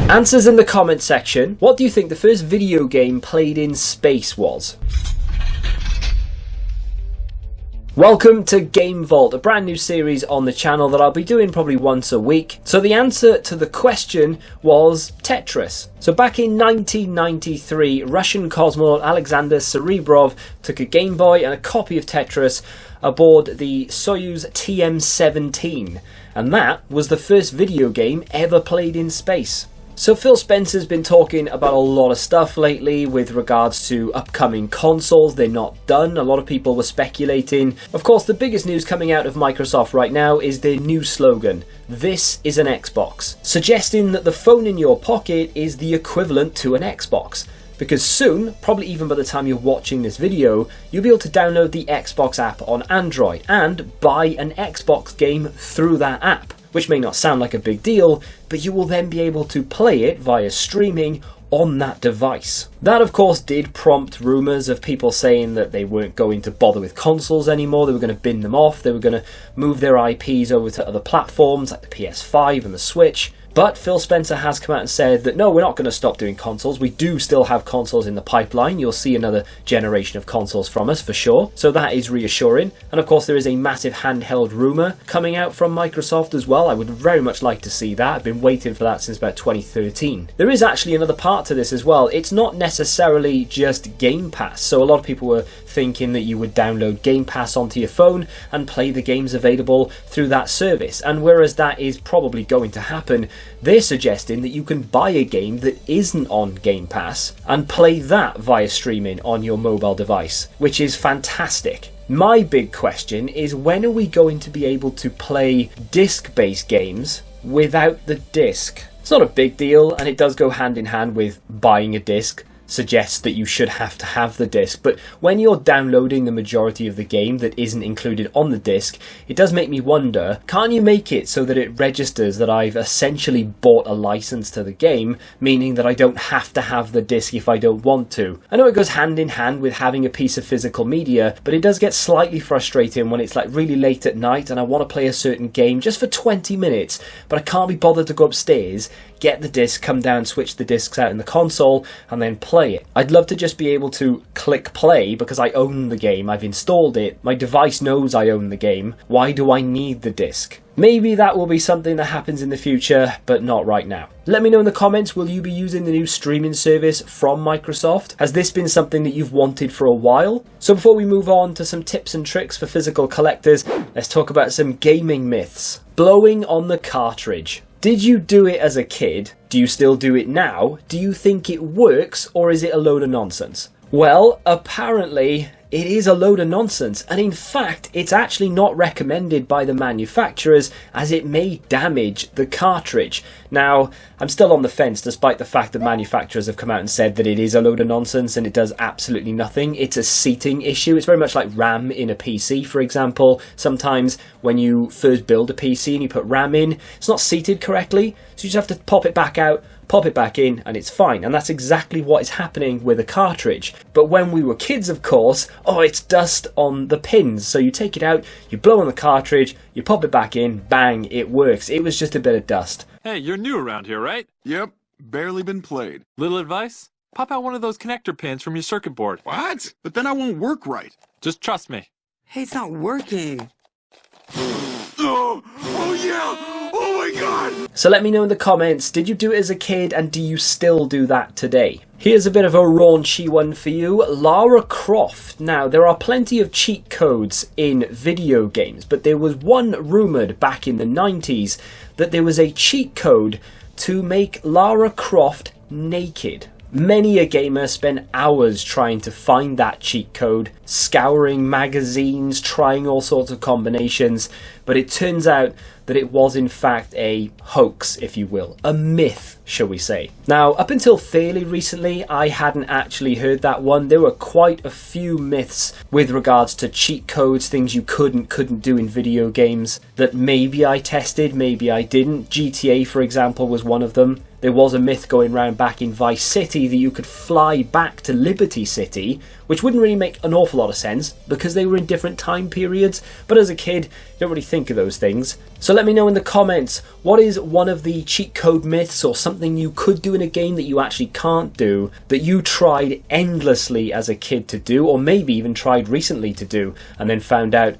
Answers in the comment section. What do you think the first video game played in space was? Welcome to Game Vault, a brand new series on the channel that I'll be doing probably once a week. So the answer to the question was Tetris. So back in 1993, Russian cosmonaut Alexander Serebrov took a Game Boy and a copy of Tetris aboard the Soyuz TM-17, and that was the first video game ever played in space. So Phil Spencer's been talking about a lot of stuff lately with regards to upcoming consoles. They're not done. A lot of people were speculating. Of course, the biggest news coming out of Microsoft right now is their new slogan, "This is an Xbox," suggesting that the phone in your pocket is the equivalent to an Xbox. Because soon, probably even by the time you're watching this video, you'll be able to download the Xbox app on Android and buy an Xbox game through that app. Which may not sound like a big deal, but you will then be able to play it via streaming on that device. That of course did prompt rumours of people saying that they weren't going to bother with consoles anymore, they were going to bin them off, they were going to move their IPs over to other platforms like the PS5 and the Switch. But Phil Spencer has come out and said that no, we're not going to stop doing consoles. We do still have consoles in the pipeline. You'll see another generation of consoles from us for sure. So that is reassuring. And of course there is a massive handheld rumour coming out from Microsoft as well. I would very much like to see that. I've been waiting for that since about 2013. There is actually another part to this as well. It's not necessarily just Game Pass. So a lot of people were thinking that you would download Game Pass onto your phone and play the games available through that service. And whereas that is probably going to happen, they're suggesting that you can buy a game that isn't on Game Pass and play that via streaming on your mobile device, which is fantastic. My big question is, when are we going to be able to play disc-based games without the disc? It's not a big deal, and it does go hand in hand with buying a disc. Suggests that you should have to have the disc, but when you're downloading the majority of the game that isn't included on the disc, it does make me wonder, can't you make it so that it registers that I've essentially bought a license to the game, meaning that I don't have to have the disc if I don't want to? I know it goes hand in hand with having a piece of physical media, but it does get slightly frustrating when it's like really late at night and I want to play a certain game just for 20 minutes, but I can't be bothered to go upstairs, get the disc, come down, switch the discs out in the console, and then play it. I'd love to just be able to click play because I own the game, I've installed it, my device knows I own the game. Why do I need the disc? Maybe that will be something that happens in the future, but not right now. Let me know in the comments, will you be using the new streaming service from Microsoft? Has this been something that you've wanted for a while? So before we move on to some tips and tricks for physical collectors, let's talk about some gaming myths. Blowing on the cartridge. Did you do it as a kid? Do you still do it now? Do you think it works, or is it a load of nonsense? Well, apparently it is a load of nonsense, and in fact it's actually not recommended by the manufacturers as it may damage the cartridge. Now, I'm still on the fence despite the fact that manufacturers have come out and said that it is a load of nonsense and it does absolutely nothing. It's a seating issue. It's very much like RAM in a PC, for example. Sometimes when you first build a PC and you put RAM in, it's not seated correctly, so you just have to pop it back out, pop it back in, and it's fine. And that's exactly what is happening with a cartridge. But when we were kids, of course, it's dust on the pins. So you take it out, you blow on the cartridge, you pop it back in, bang, it works. It was just a bit of dust. Hey, you're new around here, right? Yep, barely been played. Little advice? Pop out one of those connector pins from your circuit board. What? But then I won't work right. Just trust me. Hey, it's not working. Oh yeah! Oh my god! So let me know in the comments, did you do it as a kid and do you still do that today? Here's a bit of a raunchy one for you, Lara Croft. Now, there are plenty of cheat codes in video games, but there was one rumoured back in the 90s that there was a cheat code to make Lara Croft naked. Many a gamer spent hours trying to find that cheat code, scouring magazines, trying all sorts of combinations, but it turns out that it was in fact a hoax, if you will, a myth, shall we say. Now, up until fairly recently, I hadn't actually heard that one. There were quite a few myths with regards to cheat codes, things you couldn't do in video games that maybe I tested, maybe I didn't. GTA, for example, was one of them. There was a myth going around back in Vice City that you could fly back to Liberty City, which wouldn't really make an awful lot of sense because they were in different time periods, but as a kid, you don't really think of those things. So let me know in the comments, what is one of the cheat code myths or something you could do in a game that you actually can't do, that you tried endlessly as a kid to do, or maybe even tried recently to do, and then found out,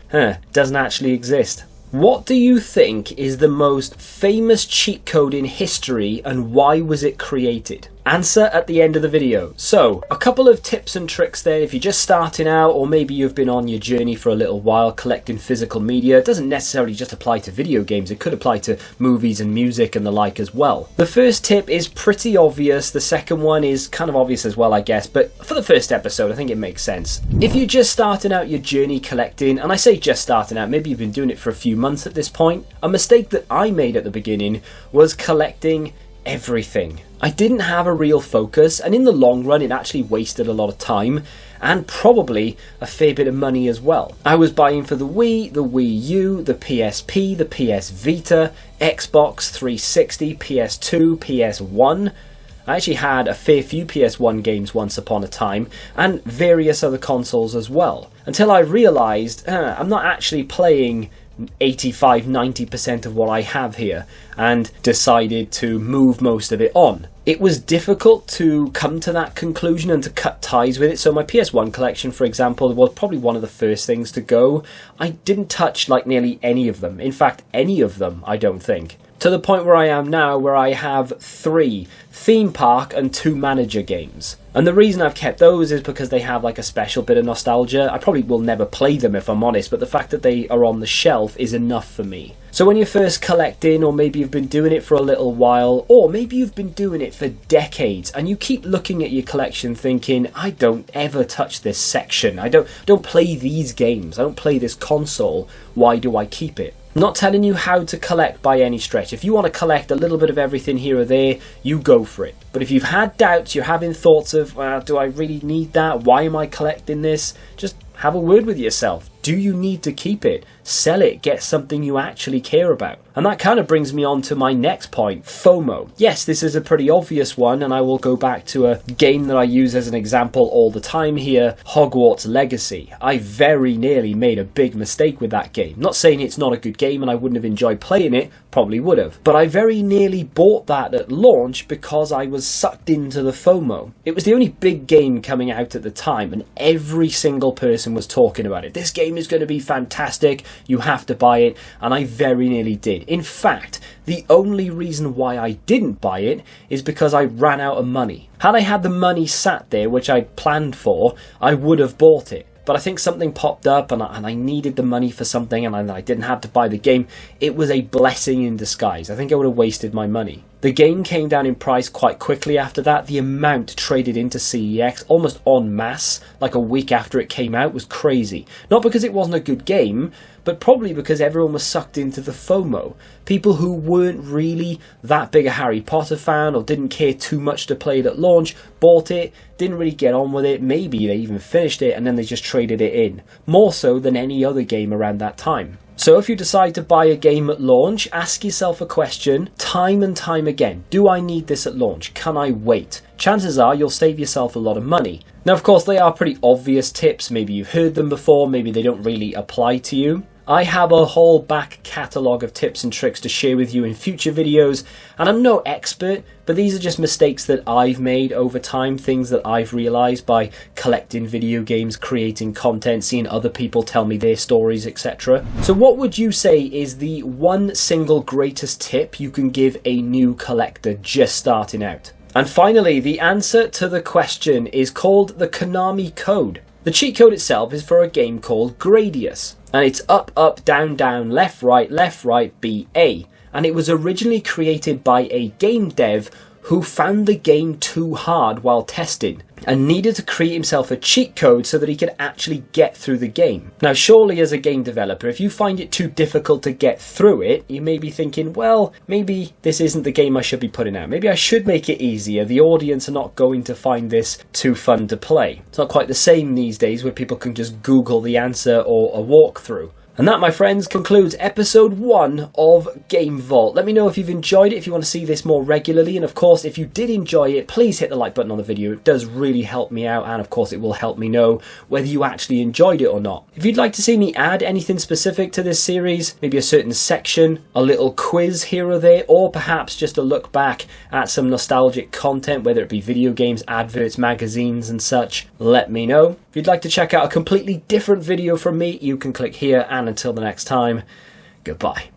doesn't actually exist. What do you think is the most famous cheat code in history, and why was it created? Answer at the end of the video. So, a couple of tips and tricks there if you're just starting out, or maybe you've been on your journey for a little while collecting physical media. It doesn't necessarily just apply to video games, it could apply to movies and music and the like as well. The first tip is pretty obvious, the second one is kind of obvious as well, I guess, but for the first episode I think it makes sense. If you're just starting out your journey collecting, and I say just starting out, maybe you've been doing it for a few months at this point, a mistake that I made at the beginning was collecting everything. I didn't have a real focus, and in the long run it actually wasted a lot of time and probably a fair bit of money as well. I was buying for the Wii, the Wii U, the PSP, the PS Vita, Xbox 360, PS2, PS1. I actually had a fair few PS1 games once upon a time, and various other consoles as well, until I realised I'm not actually playing 85-90% of what I have here, and decided to move most of it on. It was difficult to come to that conclusion and to cut ties with it. So my PS1 collection, for example, was probably one of the first things to go. I didn't touch like nearly any of them. In fact, any of them, I don't think. To the point where I am now, where I have 3 theme park and 2 manager games. And the reason I've kept those is because they have like a special bit of nostalgia. I probably will never play them if I'm honest, but the fact that they are on the shelf is enough for me. So when you're first collecting, or maybe you've been doing it for a little while, or maybe you've been doing it for decades, and you keep looking at your collection thinking, I don't ever touch this section, I don't play these games, I don't play this console, why do I keep it? I'm not telling you how to collect by any stretch. If you want to collect a little bit of everything here or there, you go for it. But if you've had doubts, you're having thoughts of, well, do I really need that? Why am I collecting this? Just have a word with yourself. Do you need to keep it? Sell it, get something you actually care about. And that kind of brings me on to my next point, FOMO. Yes, this is a pretty obvious one, and I will go back to a game that I use as an example all the time here, Hogwarts Legacy. I very nearly made a big mistake with that game. Not saying it's not a good game and I wouldn't have enjoyed playing it, probably would have. But I very nearly bought that at launch because I was sucked into the FOMO. It was the only big game coming out at the time, and every single person was talking about it. This game is going to be fantastic, you have to buy it, and I very nearly did. In fact, the only reason why I didn't buy it is because I ran out of money. Had I had the money sat there, which I'd planned for, I would have bought it. But I think something popped up and I needed the money for something, and I didn't have to buy the game. It was a blessing in disguise. I think I would have wasted my money. The game came down in price quite quickly after that. The amount traded into CEX almost en masse, like a week after it came out, was crazy. Not because it wasn't a good game, but probably because everyone was sucked into the FOMO. People who weren't really that big a Harry Potter fan or didn't care too much to play it at launch, bought it, didn't really get on with it, maybe they even finished it and then they just traded it in. More so than any other game around that time. So if you decide to buy a game at launch, ask yourself a question time and time again. Do I need this at launch? Can I wait? Chances are you'll save yourself a lot of money. Now of course they are pretty obvious tips, maybe you've heard them before, maybe they don't really apply to you. I have a whole back catalogue of tips and tricks to share with you in future videos, and I'm no expert, but these are just mistakes that I've made over time, things that I've realised by collecting video games, creating content, seeing other people tell me their stories, etc. So what would you say is the one single greatest tip you can give a new collector just starting out? And finally, the answer to the question is called the Konami Code. The cheat code itself is for a game called Gradius, and it's up, up, down, down, left, right, B, A. And it was originally created by a game dev who found the game too hard while testing and needed to create himself a cheat code so that he could actually get through the game. Now surely as a game developer, if you find it too difficult to get through it, you may be thinking, well, maybe this isn't the game I should be putting out. Maybe I should make it easier. The audience are not going to find this too fun to play. It's not quite the same these days where people can just Google the answer or a walkthrough. And that, my friends, concludes episode 1 of Game Vault. Let me know if you've enjoyed it, if you want to see this more regularly, and of course, if you did enjoy it, please hit the like button on the video. It does really help me out, and of course, it will help me know whether you actually enjoyed it or not. If you'd like to see me add anything specific to this series, maybe a certain section, a little quiz here or there, or perhaps just a look back at some nostalgic content, whether it be video games, adverts, magazines, and such, let me know. If you'd like to check out a completely different video from me, you can click here, and until the next time, goodbye.